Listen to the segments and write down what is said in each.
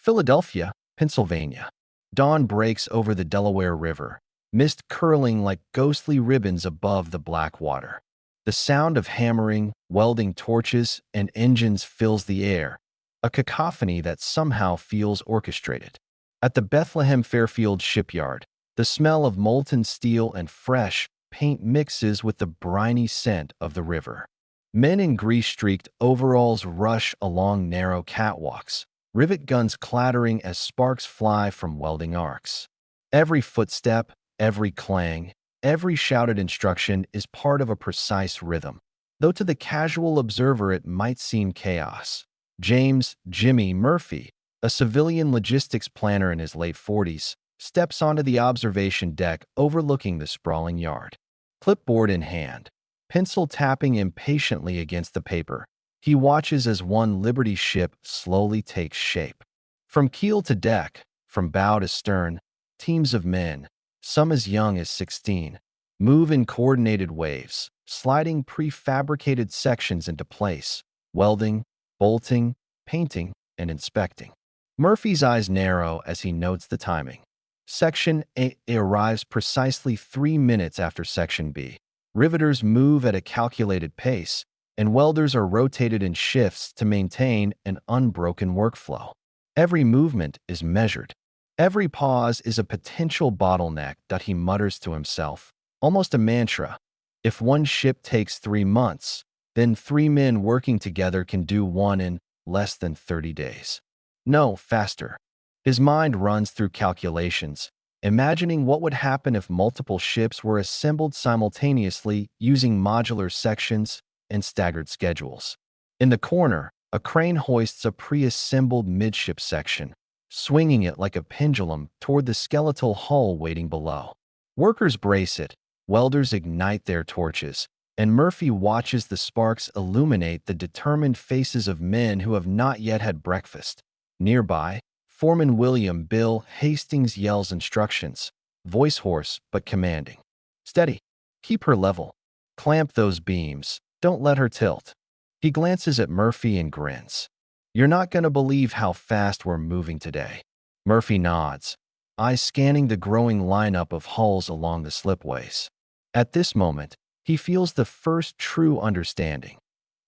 Philadelphia, Pennsylvania. Dawn breaks over the Delaware River, mist curling like ghostly ribbons above the black water. The sound of hammering, welding torches, and engines fills the air, a cacophony that somehow feels orchestrated. At the Bethlehem Fairfield shipyard, the smell of molten steel and fresh paint mixes with the briny scent of the river. Men in grease-streaked overalls rush along narrow catwalks, rivet guns clattering as sparks fly from welding arcs. Every footstep, every clang, every shouted instruction is part of a precise rhythm, though to the casual observer it might seem chaos. James "Jimmy" Murphy, a civilian logistics planner in his late 40s, steps onto the observation deck overlooking the sprawling yard. Clipboard in hand, pencil tapping impatiently against the paper, he watches as one Liberty ship slowly takes shape. From keel to deck, from bow to stern, teams of men, some as young as 16, move in coordinated waves, sliding prefabricated sections into place, welding, bolting, painting, and inspecting. Murphy's eyes narrow as he notes the timing. Section A arrives precisely 3 minutes after Section B. Riveters move at a calculated pace, and welders are rotated in shifts to maintain an unbroken workflow. Every movement is measured. Every pause is a potential bottleneck that he mutters to himself, almost a mantra. If one ship takes 3 months, then 3 men working together can do one in less than 30 days. No, faster. His mind runs through calculations, imagining what would happen if multiple ships were assembled simultaneously using modular sections and staggered schedules. In the corner, a crane hoists a pre-assembled midship section, swinging it like a pendulum toward the skeletal hull waiting below. Workers brace it, welders ignite their torches, and Murphy watches the sparks illuminate the determined faces of men who have not yet had breakfast. Nearby, Foreman William Bill Hastings yells instructions, voice hoarse but commanding. "Steady. Keep her level. Clamp those beams. Don't let her tilt." He glances at Murphy and grins. "You're not going to believe how fast we're moving today." Murphy nods, eyes scanning the growing lineup of hulls along the slipways. At this moment, he feels the first true understanding.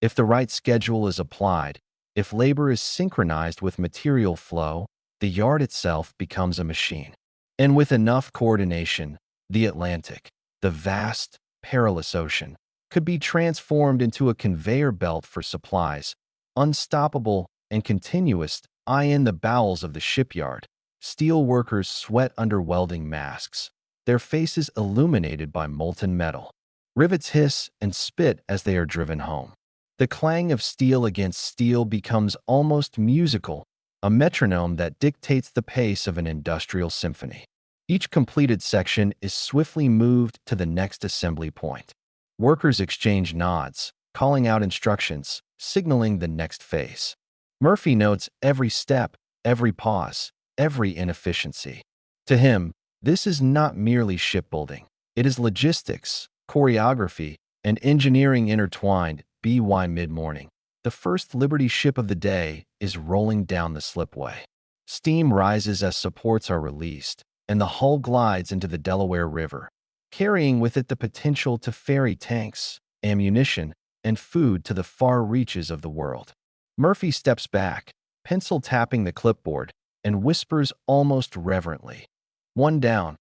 If the right schedule is applied, if labor is synchronized with material flow, the yard itself becomes a machine. And with enough coordination, the Atlantic, the vast, perilous ocean, could be transformed into a conveyor belt for supplies, unstoppable and continuous. In the bowels of the shipyard, steel workers sweat under welding masks, their faces illuminated by molten metal. Rivets hiss and spit as they are driven home. The clang of steel against steel becomes almost musical, a metronome that dictates the pace of an industrial symphony. Each completed section is swiftly moved to the next assembly point. Workers exchange nods, calling out instructions, signaling the next phase. Murphy notes every step, every pause, every inefficiency. To him, this is not merely shipbuilding. It is logistics, choreography, and engineering intertwined. By mid-morning, the first Liberty ship of the day is rolling down the slipway. Steam rises as supports are released, and the hull glides into the Delaware River, carrying with it the potential to ferry tanks, ammunition, and food to the far reaches of the world. Murphy steps back, pencil tapping the clipboard, and whispers almost reverently, "One down.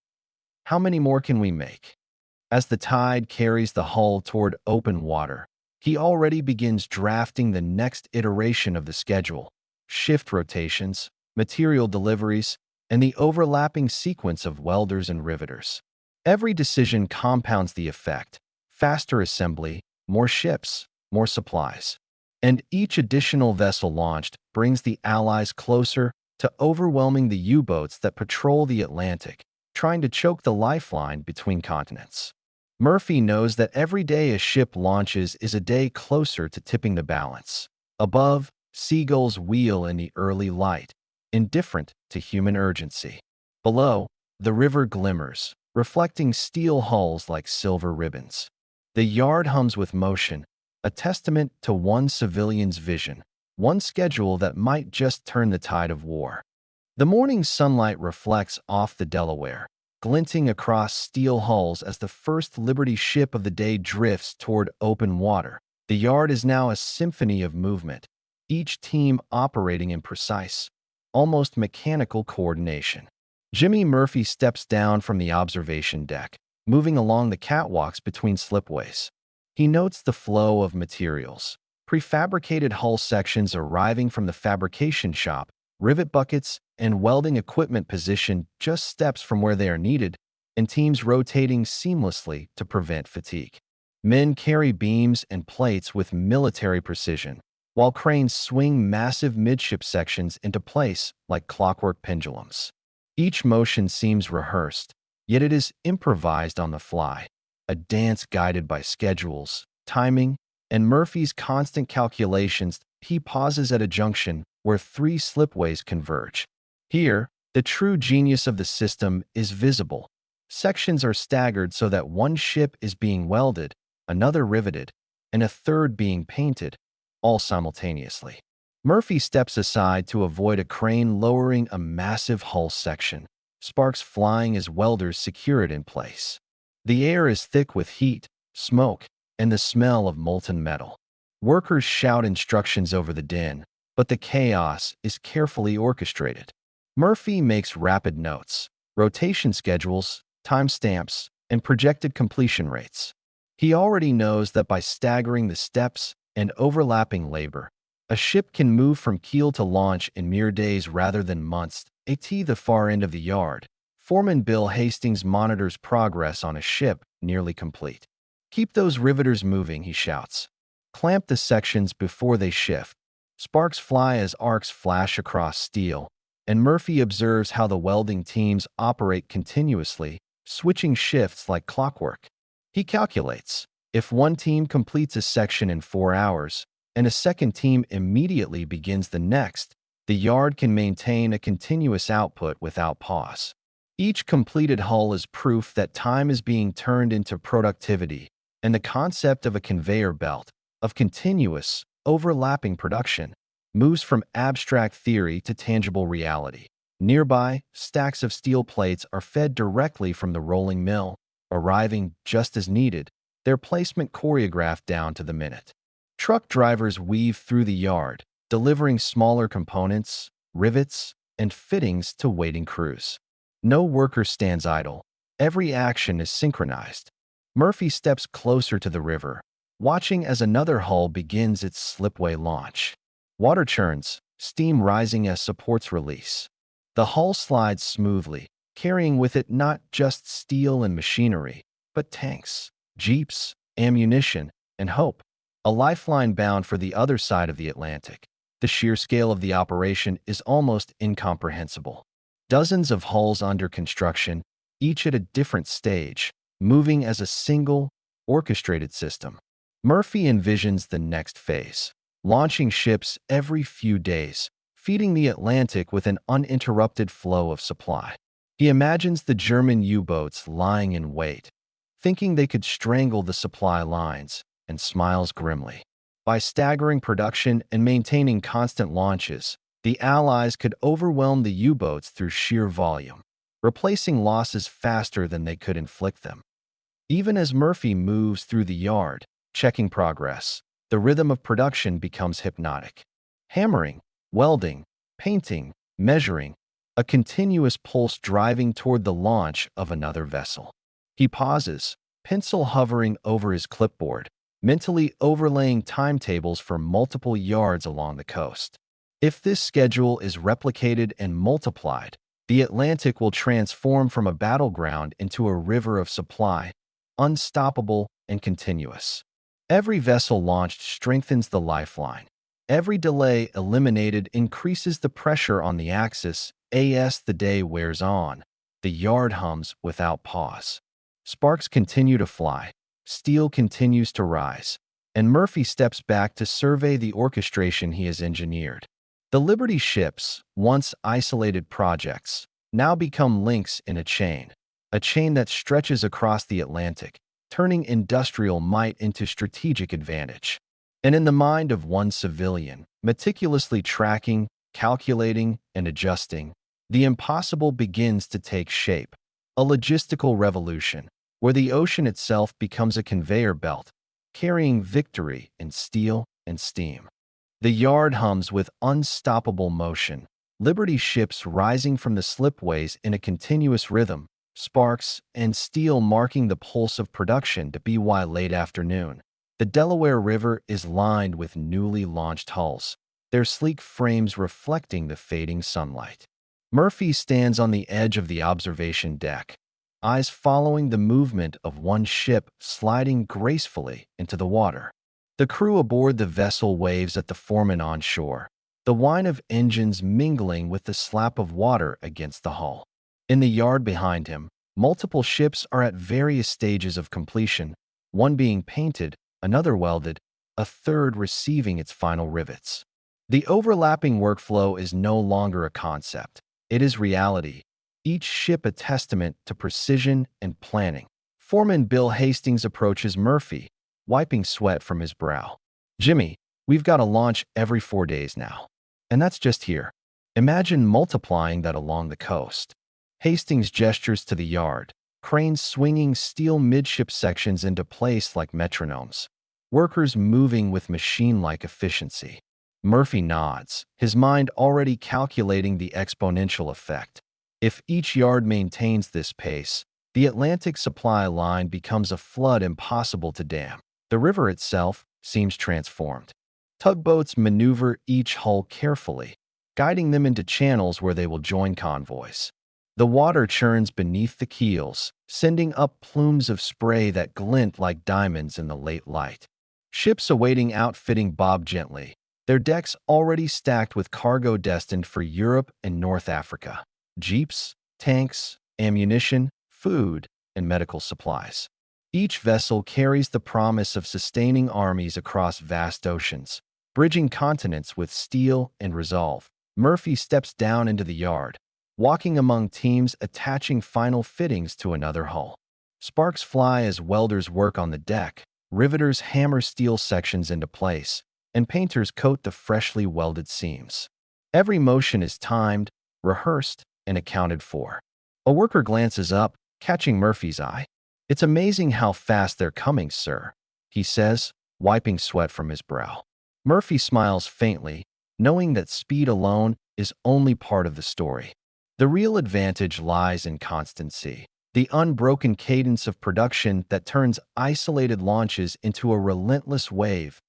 How many more can we make?" As the tide carries the hull toward open water, he already begins drafting the next iteration of the schedule, shift rotations, material deliveries, and the overlapping sequence of welders and riveters. Every decision compounds the effect: faster assembly, more ships, more supplies. And each additional vessel launched brings the Allies closer to overwhelming the U-boats that patrol the Atlantic, trying to choke the lifeline between continents. Murphy knows that every day a ship launches is a day closer to tipping the balance. Above, seagulls wheel in the early light, indifferent to human urgency. Below, the river glimmers, reflecting steel hulls like silver ribbons. The yard hums with motion, a testament to one civilian's vision, one schedule that might just turn the tide of war. The morning sunlight reflects off the Delaware, glinting across steel hulls as the first Liberty ship of the day drifts toward open water. The yard is now a symphony of movement, each team operating in precise, almost mechanical coordination. Jimmy Murphy steps down from the observation deck, moving along the catwalks between slipways. He notes the flow of materials. Prefabricated hull sections arriving from the fabrication shop, rivet buckets, and welding equipment positioned just steps from where they are needed, and teams rotating seamlessly to prevent fatigue. Men carry beams and plates with military precision, while cranes swing massive midship sections into place like clockwork pendulums. Each motion seems rehearsed, yet it is improvised on the fly, a dance guided by schedules, timing, and Murphy's constant calculations. He pauses at a junction where three slipways converge. Here, the true genius of the system is visible. Sections are staggered so that one ship is being welded, another riveted, and a third being painted, all simultaneously. Murphy steps aside to avoid a crane lowering a massive hull section, sparks flying as welders secure it in place. The air is thick with heat, smoke, and the smell of molten metal. Workers shout instructions over the din, but the chaos is carefully orchestrated. Murphy makes rapid notes, rotation schedules, timestamps, and projected completion rates. He already knows that by staggering the steps and overlapping labor, a ship can move from keel to launch in mere days rather than months. At the far end of the yard, Foreman Bill Hastings monitors progress on a ship nearly complete. "Keep those riveters moving," he shouts. "Clamp the sections before they shift." Sparks fly as arcs flash across steel, and Murphy observes how the welding teams operate continuously, switching shifts like clockwork. He calculates, if one team completes a section in 4 hours, and a second team immediately begins the next, the yard can maintain a continuous output without pause. Each completed hull is proof that time is being turned into productivity, and the concept of a conveyor belt, of continuous, overlapping production, moves from abstract theory to tangible reality. Nearby, stacks of steel plates are fed directly from the rolling mill, arriving just as needed, their placement choreographed down to the minute. Truck drivers weave through the yard, delivering smaller components, rivets, and fittings to waiting crews. No worker stands idle. Every action is synchronized. Murphy steps closer to the river, watching as another hull begins its slipway launch. Water churns, steam rising as supports release. The hull slides smoothly, carrying with it not just steel and machinery, but tanks, jeeps, ammunition, and hope. A lifeline bound for the other side of the Atlantic. The sheer scale of the operation is almost incomprehensible. Dozens of hulls under construction, each at a different stage, moving as a single, orchestrated system. Murphy envisions the next phase, launching ships every few days, feeding the Atlantic with an uninterrupted flow of supply. He imagines the German U-boats lying in wait, thinking they could strangle the supply lines, and smiles grimly. By staggering production and maintaining constant launches, the Allies could overwhelm the U-boats through sheer volume, replacing losses faster than they could inflict them. Even as Murphy moves through the yard, checking progress, the rhythm of production becomes hypnotic. Hammering, welding, painting, measuring, a continuous pulse driving toward the launch of another vessel. He pauses, pencil hovering over his clipboard, mentally overlaying timetables for multiple yards along the coast. If this schedule is replicated and multiplied, the Atlantic will transform from a battleground into a river of supply, unstoppable and continuous. Every vessel launched strengthens the lifeline. Every delay eliminated increases the pressure on the axis. As the day wears on, the yard hums without pause. Sparks continue to fly, steel continues to rise, and Murphy steps back to survey the orchestration he has engineered. The Liberty ships, once isolated projects, now become links in a chain that stretches across the Atlantic, turning industrial might into strategic advantage. And in the mind of one civilian, meticulously tracking, calculating, and adjusting, The impossible begins to take shape, a logistical revolution, where the ocean itself becomes a conveyor belt, carrying victory in steel and steam. The yard hums with unstoppable motion, Liberty ships rising from the slipways in a continuous rhythm, sparks and steel marking the pulse of production to BY late afternoon. The Delaware River is lined with newly launched hulls, their sleek frames reflecting the fading sunlight. Murphy stands on the edge of the observation deck, eyes following the movement of one ship sliding gracefully into the water. The crew aboard the vessel waves at the foreman on shore, the whine of engines mingling with the slap of water against the hull. In the yard behind him, multiple ships are at various stages of completion, one being painted, another welded, a third receiving its final rivets. The overlapping workflow is no longer a concept. It is reality, each ship a testament to precision and planning. Foreman Bill Hastings approaches Murphy, wiping sweat from his brow. "Jimmy, we've got a launch every 4 days now. And that's just here. Imagine multiplying that along the coast." Hastings gestures to the yard, cranes swinging steel midship sections into place like metronomes, workers moving with machine-like efficiency. Murphy nods, his mind already calculating the exponential effect. If each yard maintains this pace, the Atlantic supply line becomes a flood impossible to dam. The river itself seems transformed. Tugboats maneuver each hull carefully, guiding them into channels where they will join convoys. The water churns beneath the keels, sending up plumes of spray that glint like diamonds in the late light. Ships awaiting outfitting bob gently, their decks already stacked with cargo destined for Europe and North Africa. Jeeps, tanks, ammunition, food, and medical supplies. Each vessel carries the promise of sustaining armies across vast oceans, bridging continents with steel and resolve. Murphy steps down into the yard, walking among teams attaching final fittings to another hull. Sparks fly as welders work on the deck, riveters hammer steel sections into place, and painters coat the freshly welded seams. Every motion is timed, rehearsed, and accounted for. A worker glances up, catching Murphy's eye. "It's amazing how fast they're coming, sir," he says, wiping sweat from his brow. Murphy smiles faintly, knowing that speed alone is only part of the story. The real advantage lies in constancy, the unbroken cadence of production that turns isolated launches into a relentless wave.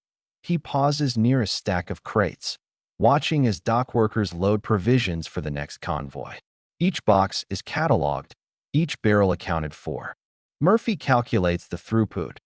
He pauses near a stack of crates, watching as dock workers load provisions for the next convoy. Each box is cataloged, each barrel accounted for. Murphy calculates the throughput.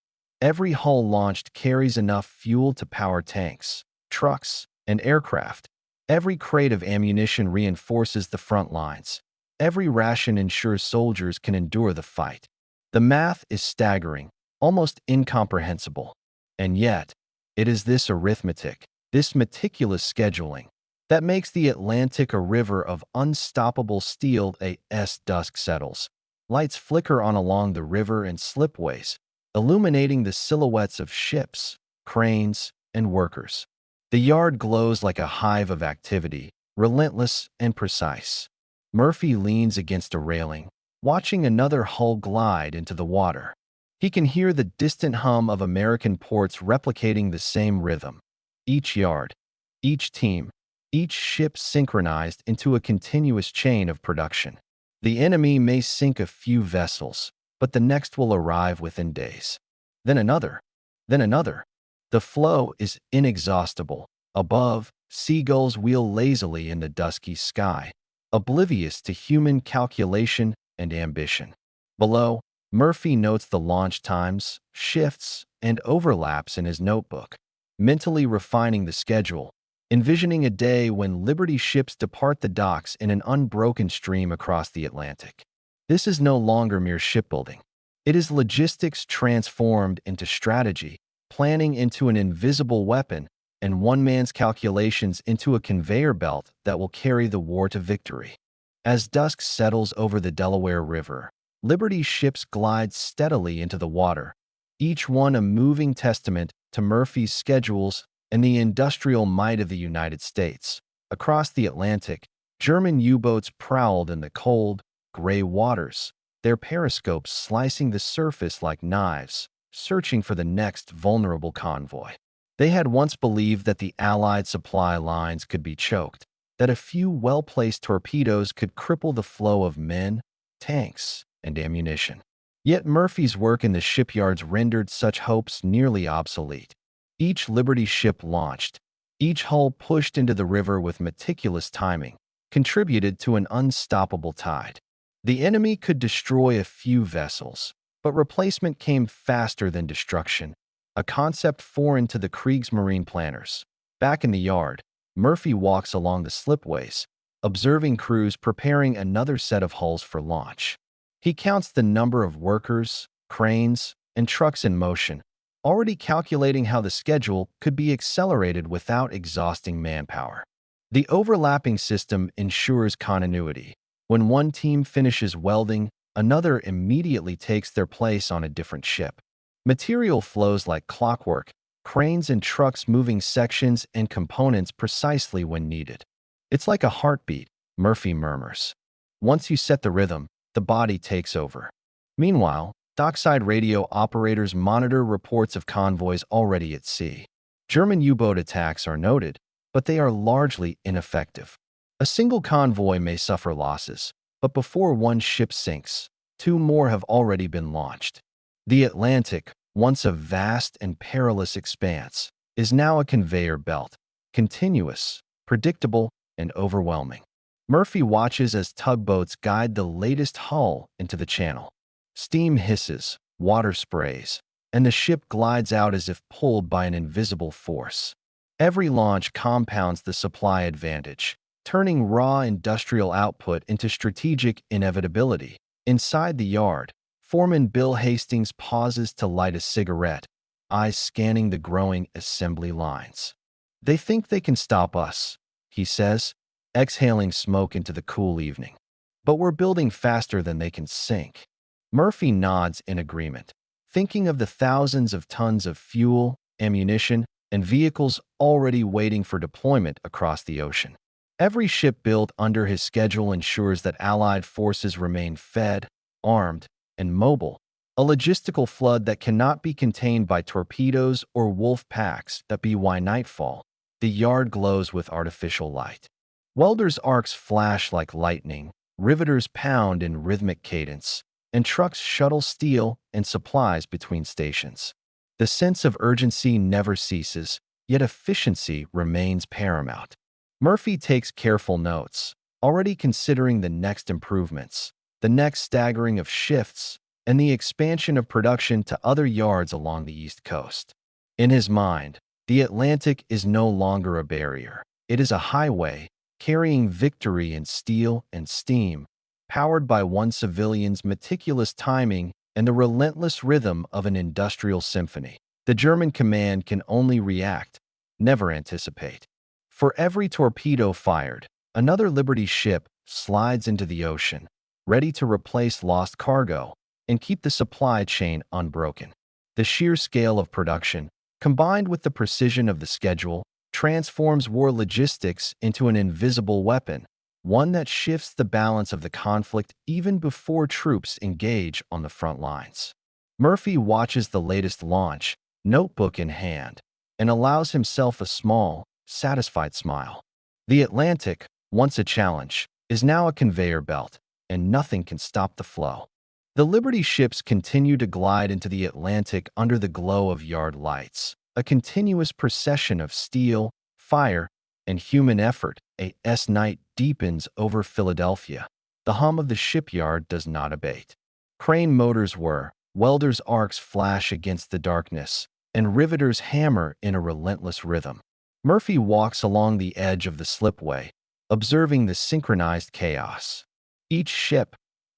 Every hull launched carries enough fuel to power tanks, trucks, and aircraft. Every crate of ammunition reinforces the front lines. Every ration ensures soldiers can endure the fight. The math is staggering, almost incomprehensible. And yet, it is this arithmetic, this meticulous scheduling, that makes the Atlantic a river of unstoppable steel as dusk settles. Lights flicker on along the river and slipways, illuminating the silhouettes of ships, cranes, and workers. The yard glows like a hive of activity, relentless and precise. Murphy leans against a railing, watching another hull glide into the water. He can hear the distant hum of American ports replicating the same rhythm. Each yard, each team, each ship synchronized into a continuous chain of production. The enemy may sink a few vessels, but the next will arrive within days. Then another, then another. The flow is inexhaustible. Above, seagulls wheel lazily in the dusky sky, oblivious to human calculation and ambition. Below, Murphy notes the launch times, shifts, and overlaps in his notebook, mentally refining the schedule, envisioning a day when Liberty ships depart the docks in an unbroken stream across the Atlantic. This is no longer mere shipbuilding. It is logistics transformed into strategy, planning into an invisible weapon, and one man's calculations into a conveyor belt that will carry the war to victory. As dusk settles over the Delaware River, Liberty ships glide steadily into the water, each one a moving testament to Murphy's schedules and the industrial might of the United States. Across the Atlantic, German U-boats prowled in the cold, gray waters, their periscopes slicing the surface like knives, searching for the next vulnerable convoy. They had once believed that the Allied supply lines could be choked, that a few well-placed torpedoes could cripple the flow of men, tanks, and ammunition. Yet Murphy's work in the shipyards rendered such hopes nearly obsolete. Each Liberty ship launched, each hull pushed into the river with meticulous timing, contributed to an unstoppable tide. The enemy could destroy a few vessels, but replacement came faster than destruction, a concept foreign to the Kriegsmarine planners. Back in the yard, Murphy walks along the slipways, observing crews preparing another set of hulls for launch. He counts the number of workers, cranes, and trucks in motion, already calculating how the schedule could be accelerated without exhausting manpower. The overlapping system ensures continuity. When one team finishes welding, another immediately takes their place on a different ship. Material flows like clockwork, cranes and trucks moving sections and components precisely when needed. It's like a heartbeat, Murphy murmurs. Once you set the rhythm, the body takes over. Meanwhile, dockside radio operators monitor reports of convoys already at sea. German U-boat attacks are noted, but they are largely ineffective. A single convoy may suffer losses, but before one ship sinks, two more have already been launched. The Atlantic, once a vast and perilous expanse, is now a conveyor belt, continuous, predictable, and overwhelming. Murphy watches as tugboats guide the latest hull into the channel. Steam hisses, water sprays, and the ship glides out as if pulled by an invisible force. Every launch compounds the supply advantage, turning raw industrial output into strategic inevitability. Inside the yard, Foreman Bill Hastings pauses to light a cigarette, eyes scanning the growing assembly lines. "They think they can stop us," he says, exhaling smoke into the cool evening. "But we're building faster than they can sink." Murphy nods in agreement, thinking of the thousands of tons of fuel, ammunition, and vehicles already waiting for deployment across the ocean. Every ship built under his schedule ensures that Allied forces remain fed, armed, and mobile, a logistical flood that cannot be contained by torpedoes or wolf packs that by nightfall. The yard glows with artificial light. Welders' arcs flash like lightning, riveters pound in rhythmic cadence, and trucks shuttle steel and supplies between stations. The sense of urgency never ceases, yet efficiency remains paramount. Murphy takes careful notes, already considering the next improvements, the next staggering of shifts, and the expansion of production to other yards along the East Coast. In his mind, the Atlantic is no longer a barrier. It is a highway, carrying victory in steel and steam, powered by one civilian's meticulous timing and the relentless rhythm of an industrial symphony. The German command can only react, never anticipate. For every torpedo fired, another Liberty ship slides into the ocean, ready to replace lost cargo and keep the supply chain unbroken. The sheer scale of production, combined with the precision of the schedule, transforms war logistics into an invisible weapon, one that shifts the balance of the conflict even before troops engage on the front lines. Murphy watches the latest launch, notebook in hand, and allows himself a small, satisfied smile. The Atlantic, once a challenge, is now a conveyor belt, and nothing can stop the flow. The Liberty ships continue to glide into the Atlantic under the glow of yard lights, a continuous procession of steel, fire, and human effort. As night deepens over Philadelphia, the hum of the shipyard does not abate. Crane motors whir, welders' arcs flash against the darkness, and riveters hammer in a relentless rhythm. Murphy walks along the edge of the slipway, observing the synchronized chaos. Each ship,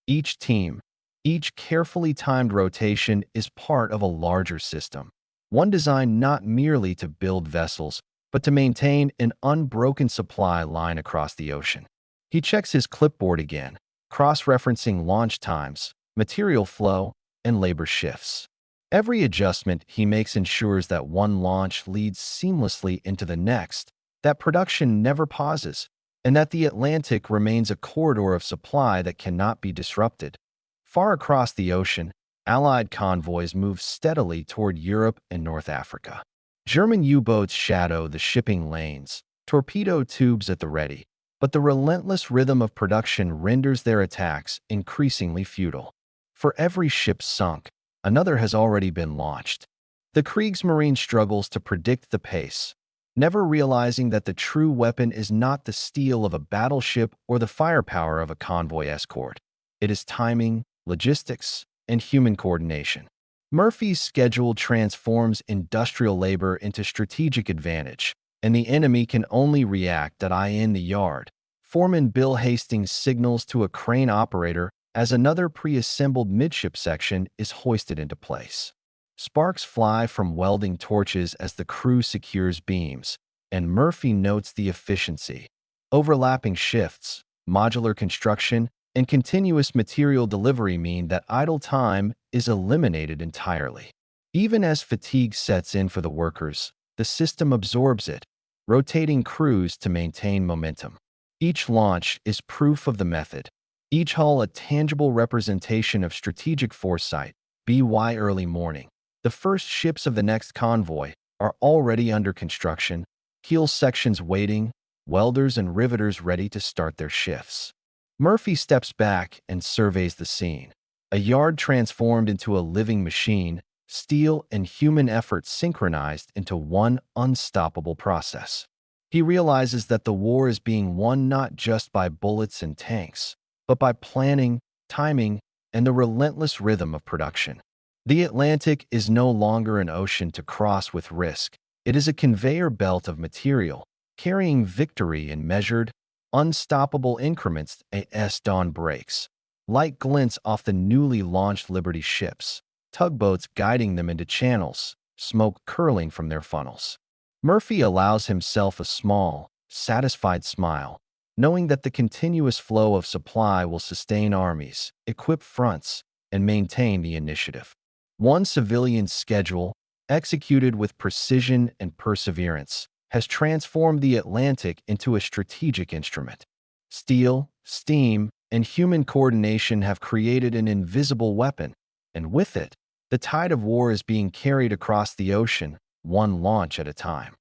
each team, each carefully timed rotation is part of a larger system, one designed not merely to build vessels, but to maintain an unbroken supply line across the ocean. He checks his clipboard again, cross-referencing launch times, material flow, and labor shifts. Every adjustment he makes ensures that one launch leads seamlessly into the next, that production never pauses, and that the Atlantic remains a corridor of supply that cannot be disrupted. Far across the ocean, Allied convoys move steadily toward Europe and North Africa. German U-boats shadow the shipping lanes, torpedo tubes at the ready, but the relentless rhythm of production renders their attacks increasingly futile. For every ship sunk, another has already been launched. The Kriegsmarine struggles to predict the pace, never realizing that the true weapon is not the steel of a battleship or the firepower of a convoy escort. It is timing, logistics, and human coordination. Murphy's schedule transforms industrial labor into strategic advantage, and the enemy can only react in the yard. Foreman Bill Hastings signals to a crane operator as another pre-assembled midship section is hoisted into place. Sparks fly from welding torches as the crew secures beams, and Murphy notes the efficiency. Overlapping shifts, modular construction, and continuous material delivery mean that idle time is eliminated entirely. Even as fatigue sets in for the workers, the system absorbs it, rotating crews to maintain momentum. Each launch is proof of the method, each hull a tangible representation of strategic foresight. By early morning, the first ships of the next convoy are already under construction, keel sections waiting, welders and riveters ready to start their shifts. Murphy steps back and surveys the scene. A yard transformed into a living machine, steel and human effort synchronized into one unstoppable process. He realizes that the war is being won not just by bullets and tanks, but by planning, timing, and the relentless rhythm of production. The Atlantic is no longer an ocean to cross with risk. It is a conveyor belt of material, carrying victory in measured, unstoppable increments as dawn breaks. Light glints off the newly launched Liberty ships, tugboats guiding them into channels, smoke curling from their funnels. Murphy allows himself a small, satisfied smile, knowing that the continuous flow of supply will sustain armies, equip fronts, and maintain the initiative. One civilian schedule, executed with precision and perseverance, has transformed the Atlantic into a strategic instrument. Steel, steam, and human coordination have created an invisible weapon, and with it, the tide of war is being carried across the ocean, one launch at a time.